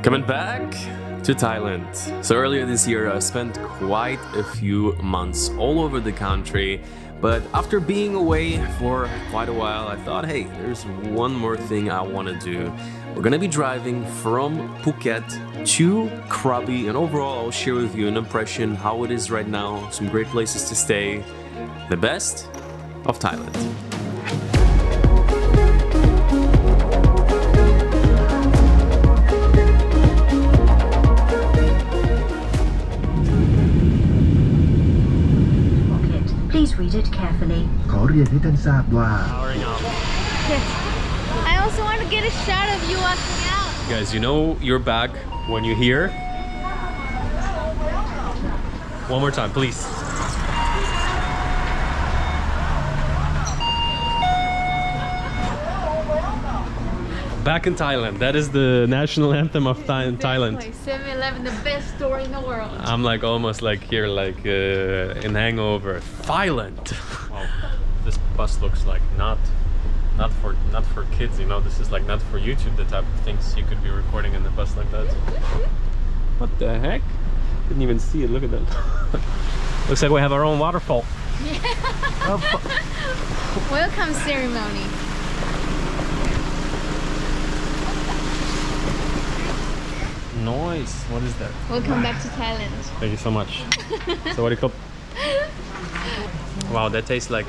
Coming back to Thailand. So earlier this year I spent quite a few months all over the country, but after being away for quite a while I thought, hey, there's one more thing I want to do. We're gonna be driving from Phuket to Krabi, and overall I'll share with you an impression how it is right now, some great places to stay, the best of Thailand. Please read it carefully. ขอเรียนให้ท่านทราบว่า Powering up. Yes. I also want to get a shot of you walking out. Guys, you know you're back when you hear. One more time, please. Back in Thailand. That is the national anthem of Thailand. 7-Eleven, the best store in the world. I'm like almost like here, like in Hangover. Thailand. Wow, this bus looks like not for kids. You know, this is like not for YouTube. The type of things you could be recording in the bus like that. What the heck? Didn't even see it. Look at that. Looks like we have our own waterfall. Yeah. Welcome ceremony. Noise. What is that? Welcome back to Thailand. Thank you so much. So what do you call? Wow, that tastes like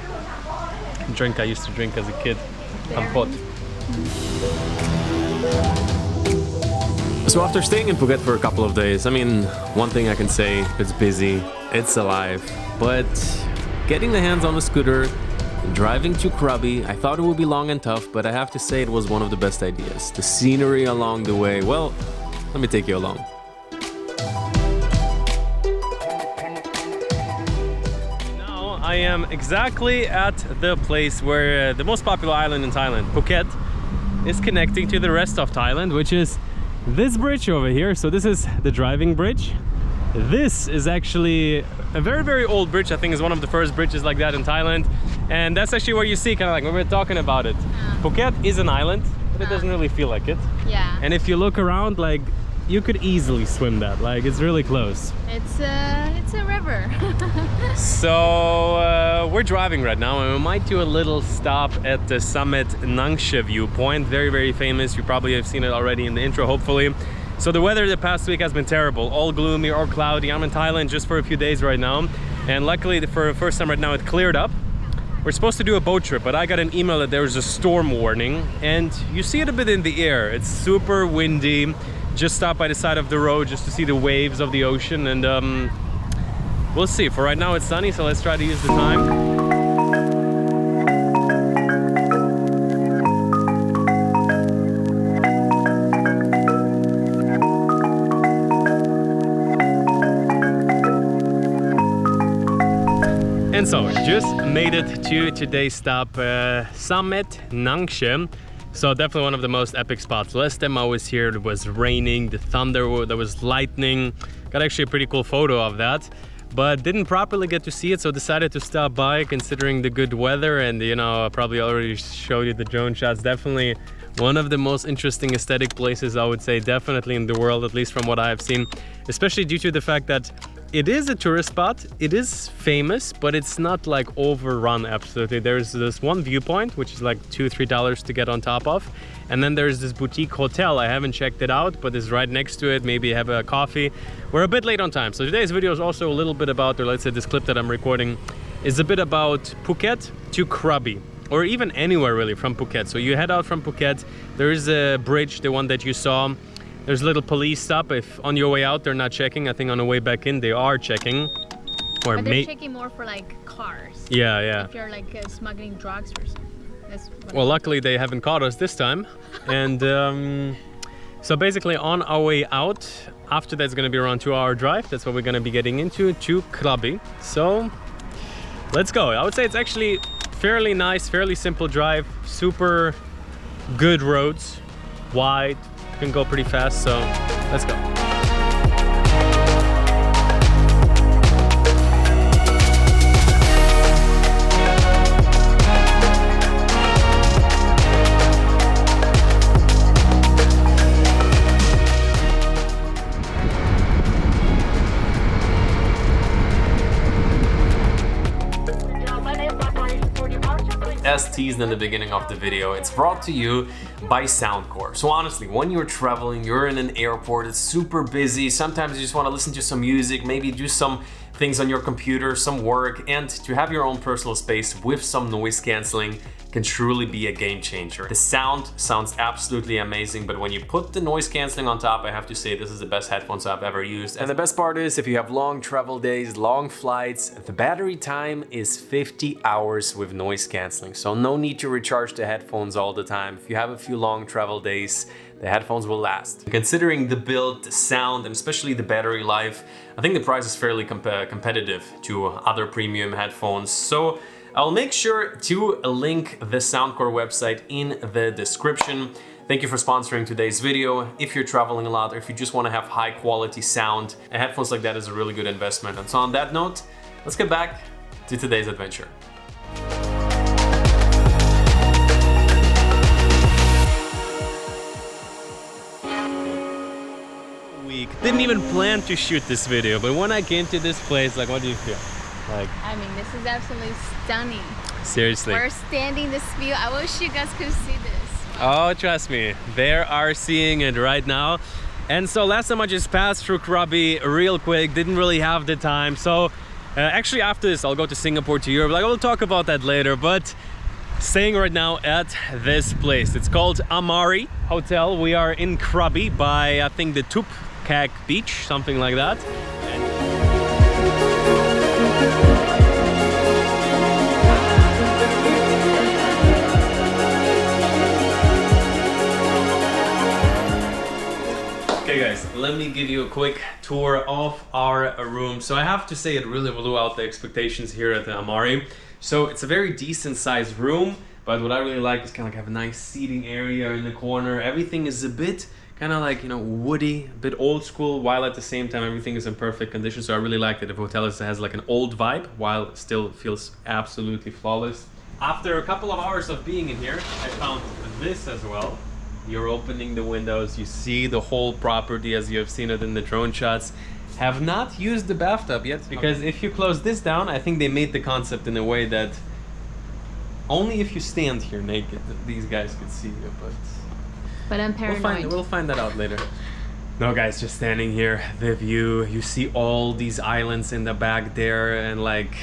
a drink I used to drink as a kid. Ampot. So after staying in Phuket for a couple of days, I mean, one thing I can say, it's busy, it's alive, but getting the hands on the scooter, driving to Krabi, I thought it would be long and tough, but I have to say it was one of the best ideas. The scenery along the way, well, let me take you along. Now I am exactly at the place where the most popular island in Thailand, Phuket, is connecting to the rest of Thailand, which is this bridge over here. So this is the driving bridge. This is actually a very, very old bridge. I think it's one of the first bridges like that in Thailand. And that's actually where you see kind of like when we're talking about it. Phuket is an island, but it doesn't really feel like it. Yeah. And if you look around, like, you could easily swim that. Like, it's really close. It's a river. So we're driving right now, and we might do a little stop at the summit Nangsha viewpoint. Very, very famous. You probably have seen it already in the intro, hopefully. So the weather the past week has been terrible, all gloomy or cloudy. I'm in Thailand just for a few days right now, and luckily for the first time right now it cleared up. We're supposed to do a boat trip, but I got an email that there was a storm warning, and you see it a bit in the air. It's super windy. Just stop by the side of the road just to see the waves of the ocean, and we'll see. For right now it's sunny, so let's try to use the time. And so, just made it to today's stop, Summit Nangsha. So definitely one of the most epic spots. Last time I was here, it was raining, the thunder, there was lightning. Got actually a pretty cool photo of that, but didn't properly get to see it, so decided to stop by considering the good weather. And you know, I probably already showed you the drone shots. Definitely one of the most interesting aesthetic places, I would say, definitely in the world, at least from what I have seen, especially due to the fact that it is a tourist spot, it is famous, but it's not like overrun absolutely. There's this one viewpoint, which is like $2-3 to get on top of. And then there's this boutique hotel. I haven't checked it out, but it's right next to it. Maybe have a coffee. We're a bit late on time. So today's video is also a little bit about, or let's say this clip that I'm recording is a bit about Phuket to Krabi, or even anywhere really from Phuket. So you head out from Phuket, there is a bridge, the one that you saw. There's a little police stop. If on your way out they're not checking, I think on the way back in they are checking. Or but they're checking more for like cars. Yeah, yeah. If you're like smuggling drugs or something. That's well, luckily they haven't caught us this time. And so basically on our way out, after that's going to be around 2-hour drive. That's what we're going to be getting into, to Krabi. So let's go. I would say it's actually fairly nice, fairly simple drive, super good roads, wide. Can go pretty fast, so let's go. teased in the beginning of the video, it's brought to you by Soundcore. So honestly, when you're traveling, you're in an airport, it's super busy, sometimes you just want to listen to some music, maybe do some things on your computer, some work, and to have your own personal space with some noise cancelling can truly be a game changer. The sound sounds absolutely amazing, but when you put the noise cancelling on top, I have to say this is the best headphones I've ever used. And the best part is, if you have long travel days, long flights, the battery time is 50 hours with noise cancelling. So no need to recharge the headphones all the time. If you have a few long travel days, the headphones will last. Considering the build, the sound, and especially the battery life, I think the price is fairly competitive to other premium headphones. So I'll make sure to link the Soundcore website in the description. Thank you for sponsoring today's video. If you're traveling a lot or if you just want to have high quality sound, headphones like that is a really good investment. And so on that note, let's get back to today's adventure. Didn't even plan to shoot this video, but when I came to this place, like, what do you feel? Like, I mean, this is absolutely stunning. Seriously. We're standing this view. I wish you guys could see this. Oh, trust me, they are seeing it right now. And so last time I just passed through Krabi real quick, didn't really have the time. So actually after this, I'll go to Singapore, to Europe. Like, we'll talk about that later, but staying right now at this place. It's called Amari Hotel. We are in Krabi by, I think, the Tubkaak beach, something like that. Okay guys, let me give you a quick tour of our room. So I have to say it really blew out the expectations here at the Amari. So it's a very decent sized room, but what I really like is kind of like have a nice seating area in the corner. Everything is a bit kind of like, you know, woody, a bit old school, while at the same time everything is in perfect condition. So I really like that the hotel has like an old vibe while it still feels absolutely flawless. After a couple of hours of being in here, I found this as well. You're opening the windows, you see the whole property as you have seen it in the drone shots. Have not used the bathtub yet, because if you close this down, I think they made the concept in a way that only if you stand here naked, these guys could see you, but I'm paranoid. We'll find that out later. No guys, just standing here, the view, you see all these islands in the back there, and like,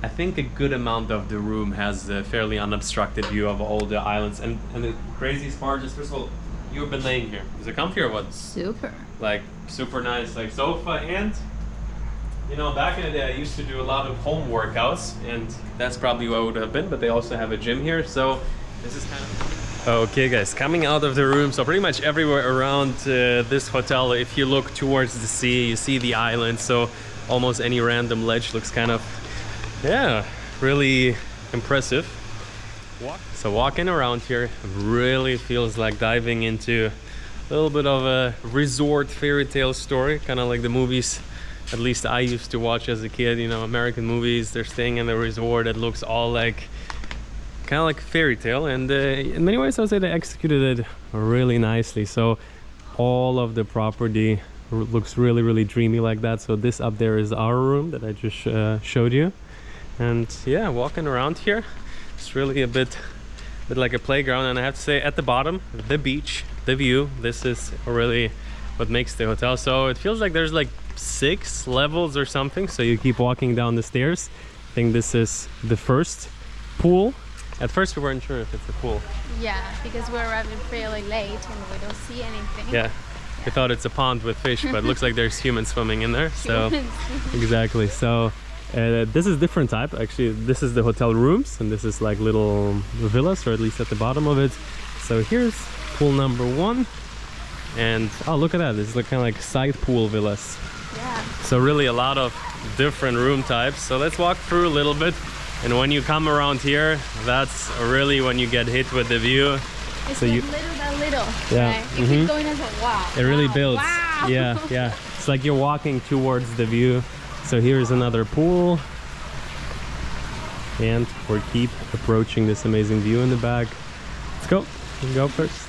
I think a good amount of the room has a fairly unobstructed view of all the islands. And the craziest part is, first of all, you've been laying here. Is it comfy or what? Super. Like, super nice, like sofa. And, you know, back in the day, I used to do a lot of home workouts, and that's probably what it would have been, but they also have a gym here. So this is kind of... Okay guys, coming out of the room, so pretty much everywhere around this hotel, if you look towards the sea, you see the island. So almost any random ledge looks kind of, yeah, really impressive. So walking around here really feels like diving into a little bit of a resort fairy tale story, kind of like the movies at least I used to watch as a kid, you know, American movies. They're staying in the resort. It looks all like kind of like a fairy tale, and in many ways I would say they executed it really nicely. So all of the property looks really, really dreamy like that. So this up there is our room that I just showed you. And yeah, walking around here, it's really a bit like a playground. And I have to say, at the bottom, the beach, the view, this is really what makes the hotel. So it feels like there's like 6 levels or something. So you keep walking down the stairs. I think this is the first pool. At first we weren't sure if it's a pool. Yeah, because we're arriving fairly late and we don't see anything. Yeah. We thought it's a pond with fish, but it looks like there's humans swimming in there. So exactly. So this is different type. Actually, this is the hotel rooms, and this is like little villas, or at least at the bottom of it. So here's pool number 1, and oh, look at that! This is like kind of like side pool villas. Yeah. So really a lot of different room types. So let's walk through a little bit. And when you come around here, that's really when you get hit with the view. It's so like you, little by little. Yeah. Right? You keep going and go, wow. It really builds. Wow. Yeah, yeah. It's like you're walking towards the view. So here's another pool. And we keep approaching this amazing view in the back. Let's go. You go first.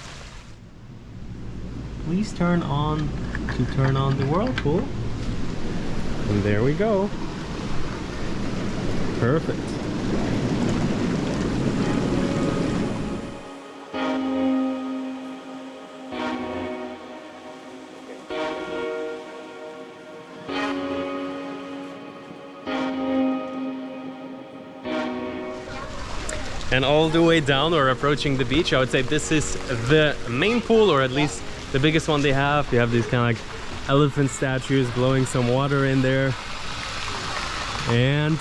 Please turn on the whirlpool. And there we go. Perfect. And all the way down or approaching the beach, I would say this is the main pool, or at least the biggest one they have. You have these kind of like elephant statues blowing some water in there. And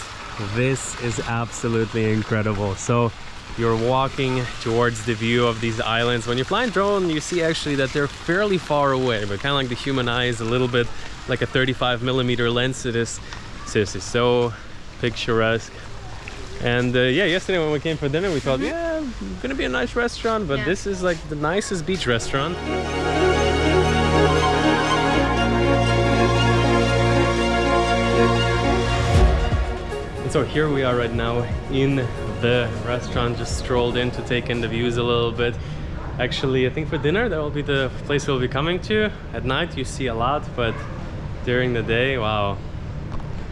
this is absolutely incredible. So you're walking towards the view of these islands. When you fly a drone, you see actually that they're fairly far away, but kind of like the human eye is a little bit like a 35mm lens. It is seriously so picturesque. And yeah, yesterday when we came for dinner, we thought, yeah, gonna be a nice restaurant, but this is like the nicest beach restaurant. And so here we are right now in the restaurant, just strolled in to take in the views a little bit. Actually, I think for dinner, that will be the place we'll be coming to. At night, you see a lot, but during the day, wow.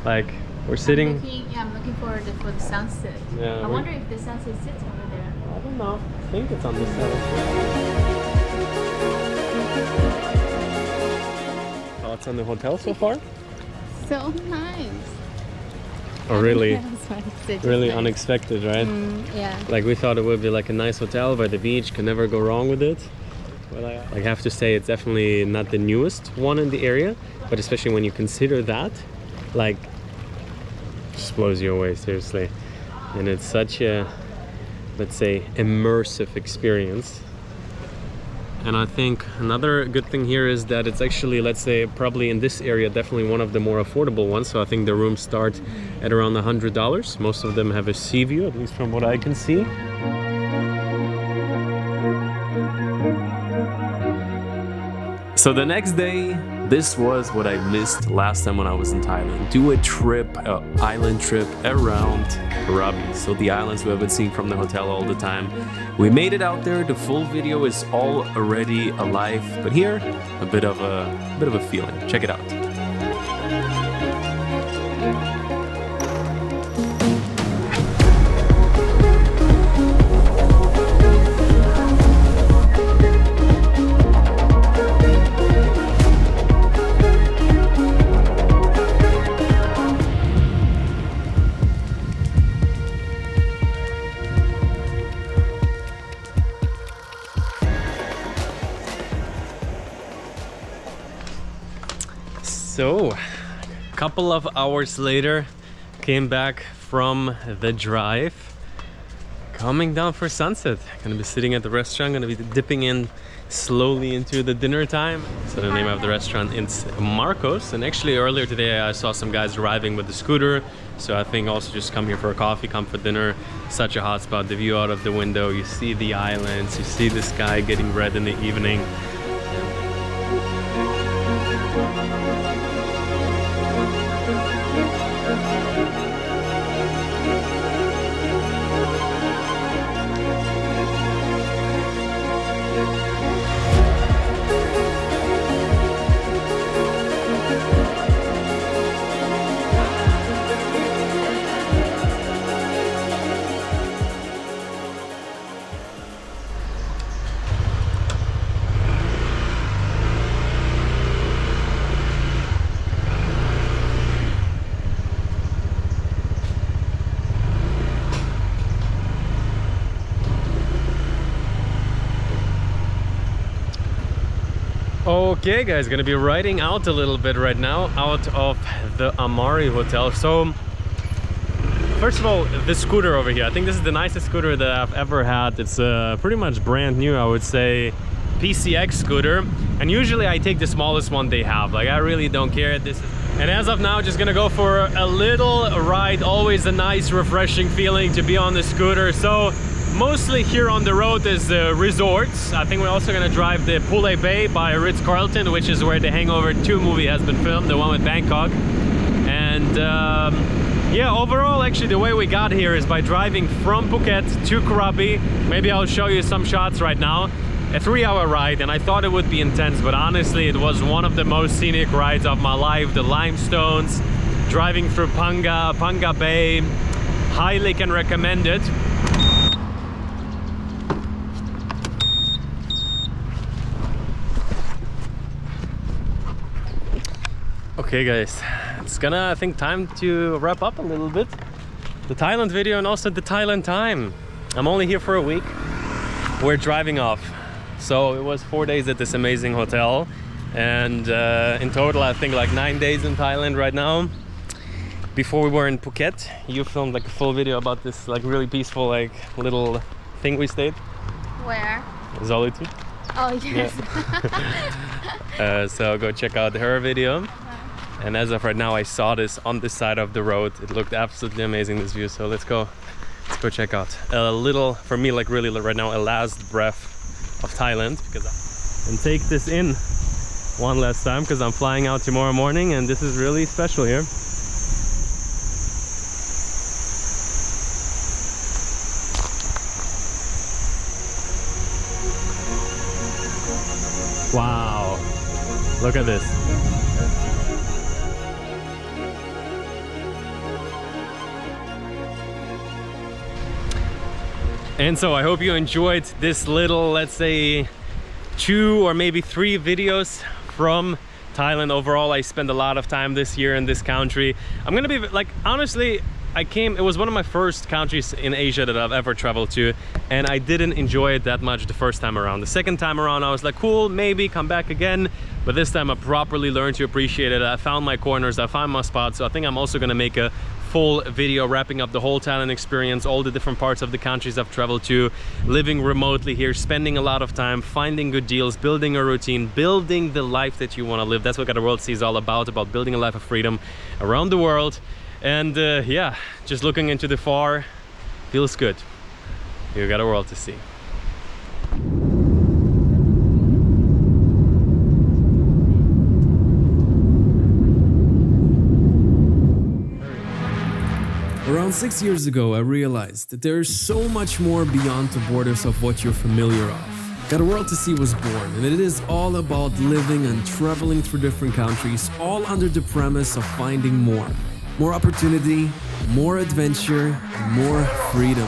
Like, we're sitting... I'm looking for the sunset. Yeah, I wonder if the sunset sits over there. I don't know. I think it's on this side. Thoughts on the hotel so far? So nice. Oh, really? Really Really unexpected, right? Yeah. Like, we thought it would be like a nice hotel by the beach, can never go wrong with it. But I have to say, it's definitely not the newest one in the area, but especially when you consider that, like, just blows you away, seriously. And it's such a, let's say, immersive experience. And I think another good thing here is that it's actually, let's say, probably in this area, definitely one of the more affordable ones. So I think the rooms start at around $100. Most of them have a sea view, at least from what I can see. So the next day, this was what I missed last time when I was in Thailand. Do a trip, an island trip around Krabi. So the islands we have been seeing from the hotel all the time. We made it out there. The full video is all already alive, but here a bit of a feeling. Check it out. So, a couple of hours later, came back from the drive, coming down for sunset. Gonna be sitting at the restaurant, gonna be dipping in slowly into the dinner time. So the name of the restaurant is Marcos, and actually earlier today I saw some guys arriving with the scooter, so I think also just come here for a coffee, come for dinner. Such a hot spot, the view out of the window, you see the islands, you see the sky getting red in the evening. Okay guys, gonna be riding out a little bit right now out of the Amari hotel. So first of all, the scooter over here, I think this is the nicest scooter that I've ever had. It's pretty much brand new, I would say, PCX scooter, and usually I take the smallest one they have. Like, I really don't care. And as of now, just gonna go for a little ride. Always a nice refreshing feeling to be on the scooter. So mostly here on the road is resorts. I think we're also gonna drive the Phanga Bay by Ritz-Carlton, which is where the Hangover 2 movie has been filmed, the one with Bangkok. And yeah, overall, actually, the way we got here is by driving from Phuket to Krabi. Maybe I'll show you some shots right now. A 3-hour ride, and I thought it would be intense, but honestly, it was one of the most scenic rides of my life. The limestones, driving through Phanga Bay, highly can recommend it. Okay guys, it's gonna, I think, time to wrap up a little bit. The Thailand video and also the Thailand time. I'm only here for a week. We're driving off. So it was 4 days at this amazing hotel. And in total, I think like 9 days in Thailand right now. Before we were in Phuket, you filmed like a full video about this like really peaceful like little thing we stayed. Where? Solitude. Oh, yes. Yeah. So go check out her video. And as of right now, I saw this on this side of the road. It looked absolutely amazing, this view. So let's go check out a little, for me, like really right now, a last breath of Thailand. And take this in one last time, because I'm flying out tomorrow morning, and this is really special here. Wow, look at this. And so I hope you enjoyed this little, let's say, 2 or maybe 3 videos from Thailand. Overall, I spent a lot of time this year in this country. I'm gonna be like, honestly, it was one of my first countries in Asia that I've ever traveled to, and I didn't enjoy it that much the first time around. The second time around, I was like, cool, maybe come back again. But this time I properly learned to appreciate it. I found my corners, I found my spots. So I think I'm also gonna make a full video wrapping up the whole Thailand experience, all the different parts of the countries I've traveled to, living remotely here, spending a lot of time, finding good deals, building a routine, building the life that you want to live. That's what Got a World See is all about building a life of freedom around the world. And yeah, just looking into the far feels good. You got a world to see. Around 6 years ago, I realized that there is so much more beyond the borders of what you're familiar of. Got a World to See was born, and it is all about living and traveling through different countries, all under the premise of finding more. More opportunity, more adventure, and more freedom.